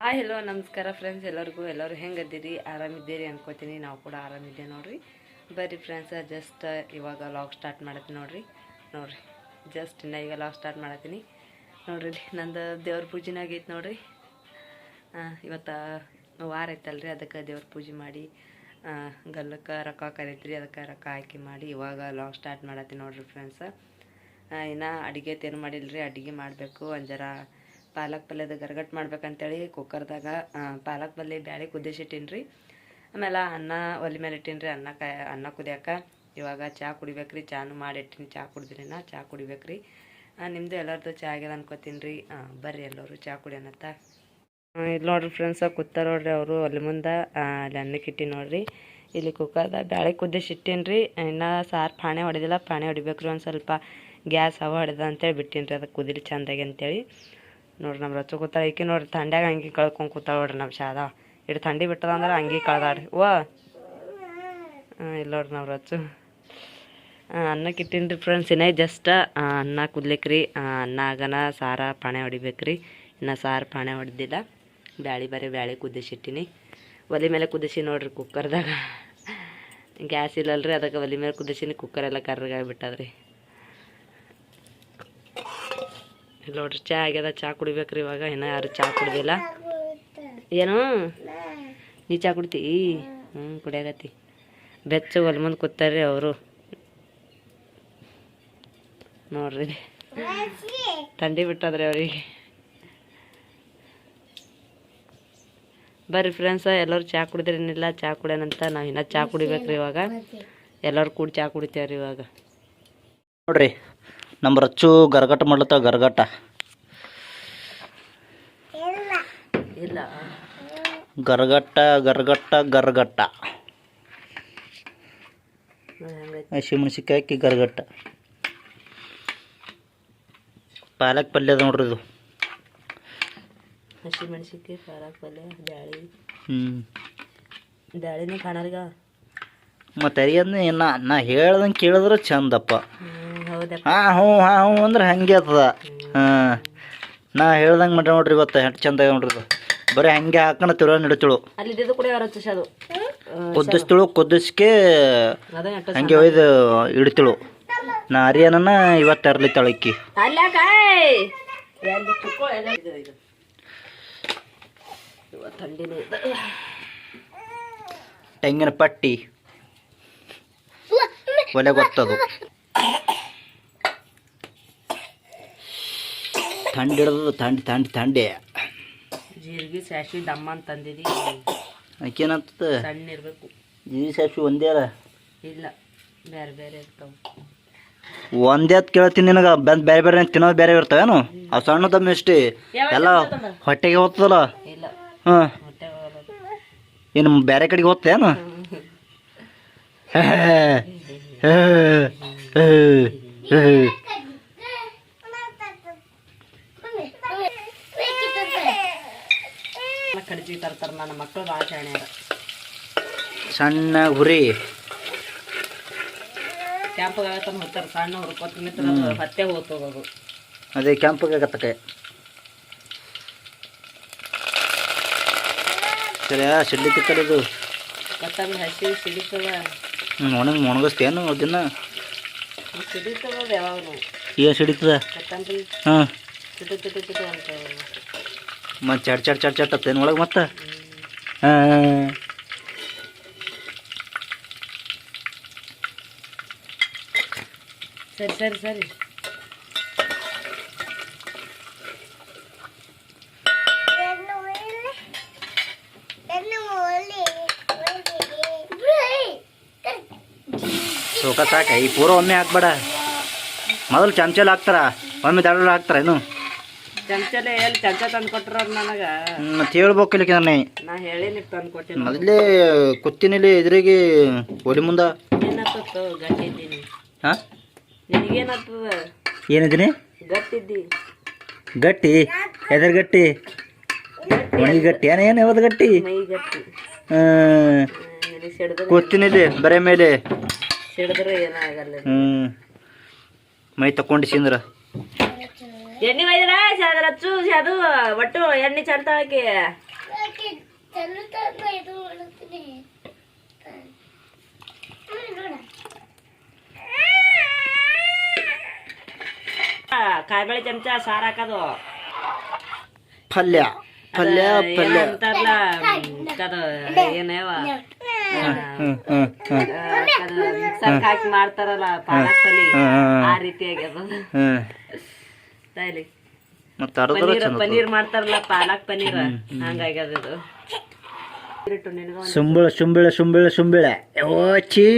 Hi hello ನಮಸ್ಕಾರ friends ಎಲ್ಲರೂ ಹೆಂಗದ್ದೀರಿ ಆರಾಮಿದ್ದೀರಿ ಅನ್ಕೋತೀನಿ. ನಾವು ಕೂಡ ಆರಾಮಿದ್ದೇವೆ ನೋಡ್ರಿ. ಬರ್ರಿ ಫ್ರೆಂಡ್ಸ್, ಜಸ್ಟ್ ಇವಾಗ ಲಾಗ್ ಸ್ಟಾರ್ಟ್ ಮಾಡತ್ತೀನಿ ನೋಡ್ರಿ. ಜಸ್ಟ್ ಇನ್ನು ಈಗ ಲಾಗ್ ಸ್ಟಾರ್ಟ್ ಮಾಡತ್ತೀನಿ ನೋಡ್ರಿ. ನಂದು ದೇವ್ರ ಪೂಜೆನ ಆಗೈತೆ ನೋಡ್ರಿ. ಇವತ್ತು ವಾರ ಐತಲ್ರಿ, ಅದಕ್ಕೆ ದೇವ್ರ ಪೂಜೆ ಮಾಡಿ ಗಲ್ಲಕ್ಕೆ ರೊಕ್ಕ ಕರೀತ್ರಿ, ಅದಕ್ಕೆ ರೊಕ್ಕ ಹಾಕಿ ಮಾಡಿ ಇವಾಗ ಲಾಗ್ ಸ್ಟಾರ್ಟ್ ಮಾಡತ್ತೀನಿ ನೋಡ್ರಿ ಫ್ರೆಂಡ್ಸ್. ಇನ್ನು ಅಡುಗೆ ಏನು ಮಾಡಿಲ್ರಿ, ಅಡುಗೆ ಮಾಡಬೇಕು. ಒಂಜರ ಪಾಲಕ್ ಪಲ್ಯದ ಗರ್ಗಟ್ ಮಾಡ್ಬೇಕಂತೇಳಿ ಕುಕ್ಕರ್ದಾಗ ಪಾಲಕ್ ಪಲ್ಯ ಬ್ಯಾಳೆ ಕುದಿಸಿಟ್ಟೀನಿ ರೀ. ಆಮೇಲೆ ಅನ್ನ ಒಲೆ ಮೇಲೆ ಇಟ್ಟೀನಿ ರೀ. ಅನ್ನ ಕುದಿಯಾಕ ಇವಾಗ ಚಹಾ ಕುಡಿಬೇಕ್ರಿ. ಚಾನು ಮಾಡಿಟ್ಟಿನಿ, ಚಹಾ ಕುಡಿದ್ರಿನ ಚಹಾ ಕುಡಿಬೇಕ್ರಿ. ನಿಮ್ಮದು ಎಲ್ಲರದ್ದು ಚಹಾ ಆಗ್ಯದ ಅನ್ಕೋತೀನಿ ರೀ. ಬರ್ರಿ ಎಲ್ಲರೂ ಚಹಾ ಕುಡಿಯೋಣತ್ತ. ಇಲ್ಲಿ ನೋಡ್ರಿ ಫ್ರೆಂಡ್ಸ, ಕೂತಾರ ನೋಡ್ರಿ ಅವರು ಒಲೆ ಮುಂದೆ. ಅಲ್ಲಿ ಅನ್ನಕ್ಕೆ ಇಟ್ಟಿ ನೋಡ್ರಿ. ಇಲ್ಲಿ ಕುಕ್ಕರ್ದಾಗ ಬ್ಯಾಳೆ ಕುದಿಸಿಟ್ಟೀನಿ ರೀ. ಇನ್ನು ಸಾರು ಪಾಣೆ ಹೊಡೆದಿಲ್ಲ, ಪಾಣೆ ಹೊಡಿಬೇಕ್ರಿ. ಒಂದು ಸ್ವಲ್ಪ ಗ್ಯಾಸ್ ಹವ ಹೊಡೆದ ಅಂತೇಳಿ ಬಿಟ್ಟೀನಿ ರೀ, ಅದಕ್ಕೆ ಕುದಿಲಿ ಚಂದಾಗಿ ಅಂತೇಳಿ ನೋಡ್ರಿ. ನಮ್ಮ ರಚ್ಚು ಕೂತಾಳ. ಈಕೆ ನೋಡ್ರಿ ಥಂಡ್ಯಾಗ ಅಂಗಿ ಕಳ್ಕೊಂಡು ಕೂತಾಳ ನೋಡ್ರಿ. ನಮ್ಮ ಶಾದ ಇಟ್ಟು ಥಂಡಿ ಬಿಟ್ಟದ ಅಂದ್ರೆ ಅಂಗಿ ಕಳ್ದಾಡ್ರಿ. ಇಲ್ಲ ನೋಡ್ರಿ ನಮ್ಮ ರಚ್ಚು. ಅನ್ನಕ್ಕೆ ಇಟ್ಟೀನಿ ರೀ ಫ್ರೆಂಡ್ಸ್. ಇನ್ನೇ ಜಸ್ಟ್ ಅನ್ನ ಕುದ್ಲಿಕ್ರಿ. ಅನ್ನ ಆಗನ ಸಾರ ಪಾಣೆ ಹೊಡಿಬೇಕ್ರಿ. ಇನ್ನು ಸಾರು ಪಾಣೆ ಹೊಡೆದಿಲ್ಲ, ಬ್ಯಾಳೆ ಕುದಿಸಿಟ್ಟಿನಿ. ಒಲೆ ಮೇಲೆ ಕುದಿಸಿ ನೋಡ್ರಿ ಕುಕ್ಕರ್ದಾಗ. ಗ್ಯಾಸ್ ಇಲ್ಲಲ್ರಿ, ಅದಕ್ಕೆ ಒಲೆ ಮೇಲೆ ಕುದಿಸಿನಿ. ಕುಕ್ಕರೆಲ್ಲ ಕರ್ರಗಾಗ್ಬಿಟ್ಟದ್ರಿ. ನೋಡ್ರಿ ಚಹಾ ಆಗ್ಯದ, ಚಹಾ ಕುಡಿಬೇಕ್ರಿ ಇವಾಗ. ಇನ್ನೂ ಯಾರು ಚಹಾ ಕುಡ್ದಿಲ್ಲ. ಏನು ನೀ ಚಹಾ ಕುಡ್ತಿ? ಕುಡಿಯಾಗತ್ತಿ. ಬೆಚ್ಚಗೆ ಒಲೆ ಮುಂದೆ ಕೂತಾರ್ರಿ ಅವರು ನೋಡ್ರಿ. ಥಂಡಿ ಬಿಟ್ಟದ್ರಿ ಅವ್ರಿಗೆ. ಬರ್ರಿ ಫ್ರೆಂಡ್ಸ, ಎಲ್ಲರೂ ಚಹಾ ಕುಡಿದ್ರೇನಿಲ್ಲ, ಚಹಾ ಕುಡಿಯೋಣಂತ. ನಾವು ಇನ್ನೂ ಚಹಾ ಕುಡಿಬೇಕ್ರಿ ಇವಾಗ. ಎಲ್ಲರೂ ಕೂಡ ಚಹಾ ಕುಡಿತೇವ್ರಿ ಇವಾಗ. ನೋಡ್ರಿ ನಮ್ಮ ರಚ್ಚು ಗರ್ಗಟ ಮಾಡ್ಲತ್ತಾವ. ಗರ್ಗಟ ಇಲ್ಲ, ಗರ್ಗಟ್ಟ ಹಸಿಮೆಣ್ಸಿಕಾಯಿ ಹಾಕಿ ಗರ್ಗಟ್ಟ. ಪಾಲಕ್ ಪಲ್ಯ ಅದ ನೋಡ್ರಿ ಇದು. ಹಸಿಮೆಣ್ಸಿಕಾಯಿ, ಪಾಲಕ್ ಪಲ್ಯ, ಬ್ಯಾಳಿನೇ ಕಾಣಲ್ಗ. ಮತ್ತೆ ಅರಿಯದ್ನ ನಾ ಹೇಳ್ದಂಗೆ ಕೇಳಿದ್ರೆ ಚಂದಪ್ಪ. ಹ್ಞೂ ಅಂದ್ರೆ ಹಂಗೆ ಆಗ್ತದ. ನಾ ಹೇಳ್ದಂಗೆ ಮಾಡ್ರಿ ನೋಡ್ರಿ. ಇವತ್ತು ಹೆಂಟು ಚಂದ ನೋಡ್ರಿ ಇದು. ಬರೀ ಹಂಗೆ ಹಾಕೋಣ ತಿರುವ ನಡಿತಳು. ಕುದಿಸ್ಕೆ ಹಂಗೆ ಒಯ್ದು ಇಡ್ತಿಳು. ನಾ ಅರಿಯನ ಇವತ್ತು ಅರ್ಲಿತ್ತಾಳು ಇಕ್ಕಿ. ತೆಂಗಿನ ಪಟ್ಟಿ ಒಲೆ ಗೊತ್ತದು. ಥಂಡಿ ಹಿಡ್ದು ಥಂಡಿ. ಜೀರಿಗೆ ಸಾಸಿವೆ ದಮ್ಮ ಅಂತ ತಂದಿದಿ. ಆಕೇನಂತದ ಸಣ್ಣ ಇರಬೇಕು. ಜೀರಿಗೆ ಸಾಸಿವೆ ಒಂದೇ ಅಲ್ಲ? ಇಲ್ಲ, ಬೇರೆ ಬೇರೆ ಇರ್ತಾವೆ. ಒಂದೇ ಅಂತ ಕೇಳ್ತೀನಿ ನಿನಗೆ. ಬೇರೆ ಬೇರೆ ತಿನ್ನೋದು ಬೇರೆ ಇರ್ತಾವೇನು? ಅವು ಸಣ್ಣ ತಮ್ಮ ಇಷ್ಟೇ ಎಲ್ಲ ಹೊಟ್ಟೆಗೆ ಹೋಗ್ತದಲ್ಲ? ಇಲ್ಲ. ಹಾಂ, ಇನ್ನು ಬೇರೆ ಕಡೆಗೆ ಹೋಗ್ತೇನು? ಕಡಿಚಿ ತರ್ತಾರೆ. ನನ್ನ ಮಕ್ಕಳು ಭಾಳ ಶಾಣ್ಯಾರ. ಸಣ್ಣ ಹುರಿ ಕ್ಯಾಂಪಿಗೆ ಆಗತ್ತನ ಹೋಗ್ತಾರೆ. ಸಣ್ಣ ಹುರ್ಕೊತ ಮಿತ್ರ ಹತ್ತೆ ಹೋಗ್ತೋಗೋದು. ಅದೇ ಕ್ಯಾಂಪಿಗೆ ಆಗತ್ತಕ್ಕೆ ಸರಿ. ಸಿಡ್ಲಿಕ್ಕೆ ಕಡೆದು ಕೊತ್ತಂಬರಿ ಹಸಿ ಸಿಡಿತದ. ಒಣಗಿಸ್ತೇನು ಅದನ್ನ? ಸಿಡಿತದ ಯಾವಾಗ ಏನು ಸಿಡಿತದ? ಕೊತ್ತಂಬರಿ ಹಾಂ, ಚಿಟು ಅಂತ ಮತ್ತೆ ಚಟ್ ಹತ್ತೇನು ಒಳಗೆ ಮತ್ತೆ? ಹಾಂ, ಸರಿ. ಸೋಕ ಸಾಕ. ಈ ಪೂರ ಒಮ್ಮೆ ಹಾಕ್ಬೇಡ. ಮೊದಲು ಚಮಚಲ್ಲಿ ಹಾಕ್ತಾರ, ಒಮ್ಮೆ ದಾಡಲ್ಲಿ ಹಾಕ್ತಾರೇನು? ಚಮಚಲೆ ಎಲ್ಲಿ ಚಮಚ ತಂದು ಕೊಟ್ಟರು ನನಗೆ. ಮತ್ತೆ ಹೇಳ್ಬೇಕು ಇಲ್ಲಿಕ್ಕೆ ನಾ ಹೇಳಿನಿ ತಂದು ಕೊಟ್ಟಿನಿ. ಮೊದಲೇ ಕೂತಿನಿಲ್ಲಿ ಎದುರಿಗೆ ಒಲಿ ಮುಂದೆ. ಏನಾಗ್ತತ್ತು? ಗಟ್ಟಿದ್ದೀನಿ. ಹಾಂ, ನಿನಗೇನಾಗ್ತದ? ಏನಿದ್ದೀನಿ? ಗಟ್ಟಿದ್ದಿ. ಗಟ್ಟಿ ಎದರ್ ಗಟ್ಟಿ? ಒಣಗಿ ಗಟ್ಟಿ ಏನು ಯಾವ್ದು ಗಟ್ಟಿ? ಮೈ ಗಟ್ಟಿ. ಕೂತಿನಿಲ್ಲಿ ಬರೇ ಮೇಲೆ ಸಿಡಿದ್ರೆ ಏನಾಗಲ್ಲ. ಮೈ ತಕೊಂಡು ಸಿಂದ್ರ ಎಣ್ಣೆ ಒಯ್ದಲ್ಲ ರಚ್ಚು ಅದು ಒಟ್ಟು ಎಣ್ಣೆ ಚಲ್ತಾಳಕ್ಕೆ ಕಾಯಿಬಳಿ ಚಮಚ ಸಾರು ಹಾಕೋದು ಪಲ್ಯ ಪಲ್ಯ ಪಲ್ಯ ಅಂತಾರಲ್ಲ ಅದು ಏನೇವ ಮಿಕ್ಸರ್ ಹಾಕಿ ಮಾಡ್ತಾರಲ್ಲ ಪಾಲಕ್ ಪಲ್ಲಿ ಆ ರೀತಿ ಆಗ್ಯದ ತಾಯಿಲಿ ಮತ್ತೆ ಅರ್ಧ ಪನೀರ್ ಮಾಡ್ತಾರಲ್ಲ ಪಾಲಕ್ ಪನೀರ್ ಹಂಗಾಗ್ಯದ ಇದು ಸುಂಬಳ ಸುಂಬಳ ಸುಂಬಳ ಸುಂಬಳೆ ಓಚಿ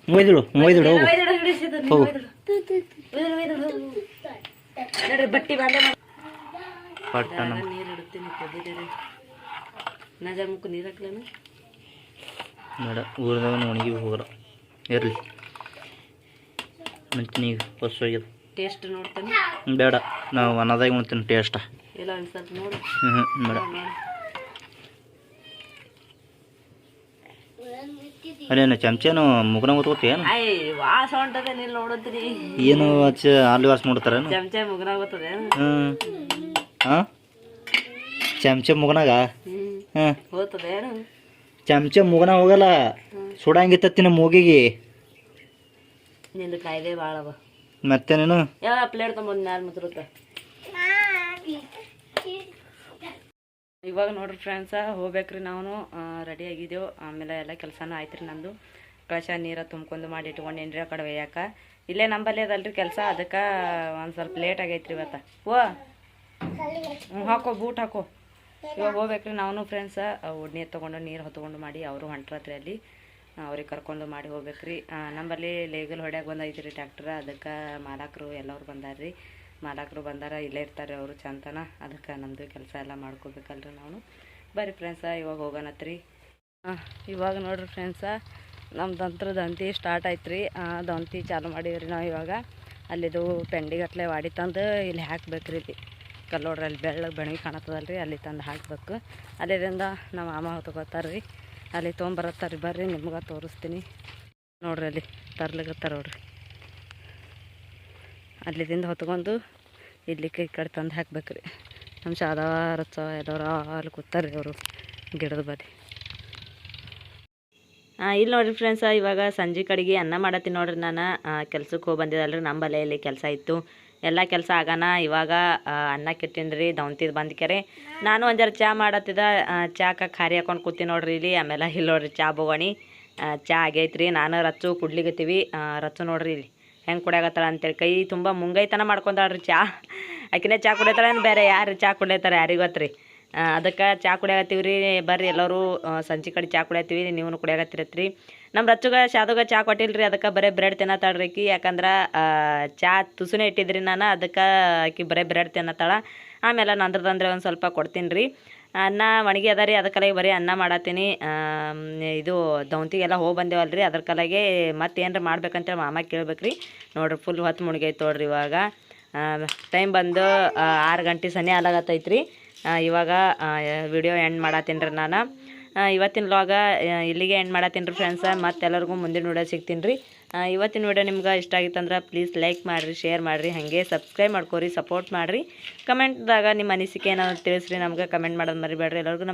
ಮೊಯ್ದಳು ಮೊಯ್ದಳು ಹೋಗು ಬಟ್ಟಿ ಬಾಂಡೆ ಪಟ್ಟಣ ನೀರು ಇಡುತ್ತೀನಿ ಕುದಿದರೆ ನಜ ಮುಕ್ಕು ನೀರು ಹಾಕ್ಲೇನು ಬೇಡ ಊರದಾಗ ಒಣಗಿ ಹೋಗಲ್ಲ ಇರಲಿ ಮತ್ತೆ ಈಗ ಹೊಸ ಹೋಗ್ಯದ ಟೇಸ್ಟ್ ನೋಡ್ತೀನಿ ಬೇಡ ನಾವು ಅನ್ನದಾಗ ಮಾಡ್ತೀನಿ ಟೇಸ್ಟ ಇಲ್ಲ ಒಂದು ಸ್ವಲ್ಪ ನೋಡು ಬೇಡ ಅಲ್ಲೇನು ಚಮಚೇನು ಮುಗನ ಗೊತ್ತೋತಿ ಏನು ಅಯ್ಯ ವಾಸ ಹೊಂಟದೆ ನೀನು ನೋಡುತ್ತೀನಿ ಏನು ಅಲ್ಲಿ ವಾಸ ಮಾಡ್ತಾರೇನು ಚಮಚ ಮುಗನ ಗೊತ್ತದೆ ಹಾಂ ಚಮಚ ಮುಗನಾಗ ಹಾಂ ಹೋಗ್ತದೆ ಏನು ಚಮಚ ಮುಗನ ಹೋಗಲ್ಲ ಸುಡಂಗಿತ್ತತ್ತಿ ನಮ್ಮ ಮೂಗಿಗೆ ನಿಂದು ಕಾಯ್ದೆ ಭಾಳ ಅವ ಮತ್ತೆ ನೀನು ಯಾವ ಪ್ಲೇಟ್ ತೊಗೊಂಬಂದು ಮ್ಯಾಲ ಮುದ್ರತ್ತ ಇವಾಗ ನೋಡ್ರಿ ಫ್ರೆಂಡ್ಸ ಹೋಗ್ಬೇಕ್ರಿ ನಾವು ರೆಡಿ ಆಗಿದ್ದೆವು ಆಮೇಲೆ ಎಲ್ಲ ಕೆಲಸನೂ ಆಯ್ತು ರೀ ನಂದು ಕಳಶ ನೀರು ತುಂಬ್ಕೊಂಡು ಮಾಡಿ ಇಟ್ಕೊಂಡೇನ್ರಿ ಆ ಕಡೆ ಒಯ್ಯಾಕ ಇಲ್ಲೇ ನಂಬಲ್ಲಿ ಅದಲ್ರಿ ಕೆಲಸ ಅದಕ್ಕೆ ಒಂದು ಸ್ವಲ್ಪ ಲೇಟ್ ಆಗೈತ್ರಿ ಇವತ್ತು ಹಾಕೋ ಬೂಟ್ ಹಾಕೋ ಇವಾಗ ಹೋಗ್ಬೇಕ್ರಿ ನಾವು ಫ್ರೆಂಡ್ಸ ನೀರು ತೊಗೊಂಡು ನೀರು ಹೊತ್ಕೊಂಡು ಮಾಡಿ ಅವರು ಹೊಂಟ್ರತ್ರಿ ಅಲ್ಲಿ ಅವ್ರಿಗೆ ಕರ್ಕೊಂಡು ಮಾಡಿ ಹೋಗ್ಬೇಕ್ರಿ ನಂಬಲ್ಲಿ ಲೇಗಲ್ ಹೊಡ್ಯಾಗ ಬಂದೈತಿ ರೀ ಟ್ಯಾಕ್ಟ್ರ ಅದಕ್ಕೆ ಮಾಲಕರು ಎಲ್ಲರು ಬಂದಾರ್ರಿ ಮಾಲಕರು ಬಂದಾರ ಇಲ್ಲೇ ಇರ್ತಾರೆ ಅವರು ಚಂತನ ಅದಕ್ಕೆ ನಮ್ಮದು ಕೆಲಸ ಎಲ್ಲ ಮಾಡ್ಕೋಬೇಕಲ್ರಿ ನಾವು ಬರ್ರಿ ಫ್ರೆಂಡ್ಸ ಇವಾಗ ಹೋಗೋಣತ್ರಿ ಇವಾಗ ನೋಡ್ರಿ ಫ್ರೆಂಡ್ಸ ನಮ್ದಂತ್ರ ದಂತಿ ಸ್ಟಾರ್ಟ್ ಆಯ್ತು ರೀ ದಂತಿ ಚಾಲು ಮಾಡಿದ್ರಿ ನಾವು ಇವಾಗ ಅಲ್ಲಿದು ಪೆಂಡಿಗಟ್ಲೆ ವಾಡಿ ತಂದು ಇಲ್ಲಿ ಹಾಕ್ಬೇಕ್ರಿ ಇಲ್ಲಿ ಕಲ್ಲೋಡ್ರಿ ಅಲ್ಲಿ ಬೆಳ್ಳಗೆ ಬೆಣಗಿ ಕಾಣತ್ತದಲ್ರಿ ಅಲ್ಲಿ ತಂದು ಹಾಕ್ಬೇಕು ಅಲ್ಲಿಂದ ನಮ್ಮ ಮಾಮ ಹೊತ್ಕೋತಾರೆ ರೀ ಅಲ್ಲಿ ತೊಗೊಂಬರತ್ತಾರೆ ರೀ ಬರ್ರಿ ನಿಮ್ಗೆ ತೋರಿಸ್ತೀನಿ ನೋಡ್ರಿ ಅಲ್ಲಿ ತರ್ಲಿಕತ್ತಾರ ನೋಡ್ರಿ ಅಲ್ಲಿದಿಂದ ಹೊತ್ಕೊಂಡು ಇಲ್ಲಿ ಈ ಕಡೆ ತಂದು ಹಾಕ್ಬೇಕ್ರಿ ನಮ್ಮ ಶಾದವ ರಚ್ಚ ಎಲ್ಲರೂ ಅಲ್ಲಿ ಕೂತಾರೆ ಅವರು ಗಿಡದ ಬದಿ ಇಲ್ಲಿ ನೋಡಿರಿ ಫ್ರೆಂಡ್ಸ ಇವಾಗ ಸಂಜೆ ಕಡೆಗೆ ಅನ್ನ ಮಾಡತ್ತೀನಿ ನೋಡ್ರಿ ನಾನು ಕೆಲ್ಸಕ್ಕೆ ಹೋಗಿ ಬಂದಿದ್ದಲ್ರಿ ನಮ್ಮ ಬಲೆಯಲ್ಲಿ ಕೆಲಸ ಇತ್ತು ಎಲ್ಲ ಕೆಲಸ ಆಗಾನ ಇವಾಗ ಅನ್ನ ಕೆಟ್ಟಿನಿ ರೀ ದೌಂತಿದ್ದು ಬಂದ್ಕೆರೆ ನಾನು ಒಂದು ಜರ ಚಹಾ ಮಾಡತ್ತಿದ್ದ ಚಾಕ ಖಾರಿ ಹಾಕೊಂಡು ಕೂತೀನಿ ನೋಡ್ರಿ ಇಲ್ಲಿ ಆಮೇಲೆ ಇಲ್ಲಿ ನೋಡ್ರಿ ಚಹಾ ಬೋಗಣಿ ಚಹಾ ಆಗೈತ್ರಿ ನಾನು ರಚ್ಚು ಕುಡ್ಲಿಗತ್ತೀವಿ ರಚ್ಚು ನೋಡ್ರಿ ಇಲ್ಲಿ ಹೆಂಗೆ ಕುಡಿಯಾಗತ್ತಾಳ ಅಂತೇಳಿ ಕೈ ತುಂಬ ಮುಂಗೈತನ ಮಾಡ್ಕೊಂತಾಳ್ರಿ ಚಹಾ ಆಕಿನೇ ಚಹಾ ಕುಡಿತಾಳೇನು ಬೇರೆ ಯಾರು ಚಹಾ ಕುಡಿಯತ್ತಾರೆ ಯಾರಿಗೆ ಗೊತ್ತು ರೀ ಅದಕ್ಕೆ ಚಹಾ ಕುಡಿಯಾಗತ್ತೀವಿ ರೀ ಬರ್ರಿ ಎಲ್ಲರೂ ಸಂಜೆ ಕಡೆ ಚಹಾ ಕುಡಿಯತ್ತೀವಿ ನೀವು ಕುಡಿಯಾಗತ್ತಿರತ್ರಿ ನಮ್ಮ ರಚ್ಚುಗ ಶಾದುಗ ಚಹಾ ಕೊಟ್ಟಿಲ್ರಿ ಅದಕ್ಕೆ ಬರೀ ಬ್ರೆಡ್ ತಿನ್ನತ್ತಾಳ್ರಿ ಆಕಿ ಯಾಕಂದ್ರೆ ಚಹಾ ತುಸುನೇ ಇಟ್ಟಿದ್ರಿ ನಾನು ಅದಕ್ಕೆ ಆಕಿ ಬರೀ ಬ್ರೆಡ್ ತಿನ್ನತ್ತಾಳ ಆಮೇಲೆ ನಂದ್ರದಂದ್ರೆ ಒಂದು ಸ್ವಲ್ಪ ಕೊಡ್ತೀನಿ ರೀ ಅನ್ನ ಒಣಗಿ ಅದ ರೀ ಅದ್ರ ಕಲೆಗೆ ಬರೀ ಅನ್ನ ಮಾಡತ್ತೀನಿ ಇದು ದೌಂತಿಗೆಲ್ಲ ಹೋಗಿ ಬಂದೇವಲ್ರಿ ಅದ್ರ ಕಲೆಗೆ ಮತ್ತೆ ಏನಾರ ಮಾಡ್ಬೇಕಂತೇಳಿ ಮಾಮ ಕೇಳ್ಬೇಕ್ರಿ ನೋಡ್ರಿ ಫುಲ್ ಹೊತ್ತು ಮುಳುಗೈತೆ ನೋಡ್ರಿ ಇವಾಗ ಟೈಮ್ ಬಂದು 6 ಗಂಟೆ ಸನಿ ಆಲಾಗತ್ತೈತ್ರಿ ಇವಾಗ ವಿಡಿಯೋ ಎಂಡ್ ಮಾಡತ್ತೀನಿ ರೀ ನಾನು ಇವತ್ತಿನ ವ್ಲಾಗ ಇಲ್ಲಿಗೆ ಎಂಡ್ ಮಾಡತ್ತೀನಿ ರೀ ಫ್ರೆಂಡ್ಸ ಮತ್ತೆಲ್ಲರಿಗೂ ಮುಂದಿನ ವಿಡಿಯೋ ಸಿಗ್ತೀನಿ ರೀ ಇವತ್ತಿನ ವಿಡಿಯೋ ನಿಮ್ಗೆ ಇಷ್ಟ ಆಗಿತ್ತಂದ್ರೆ ಪ್ಲೀಸ್ ಲೈಕ್ ಮಾಡಿರಿ ಶೇರ್ ಮಾಡಿರಿ ಹಾಗೆ ಸಬ್ಸ್ಕ್ರೈಬ್ ಮಾಡ್ಕೊರಿ ಸಪೋರ್ಟ್ ಮಾಡಿರಿ ಕಮೆಂಟ್ದಾಗ ನಿಮ್ಮ ಅನಿಸಿಕೆ ಏನಾದ್ರು ತಿಳಿಸ್ರಿ ನಮ್ಗೆ ಕಮೆಂಟ್ ಮಾಡೋದು ಮರಿಬೇಡ್ರಿ ಎಲ್ಲರಿಗೂ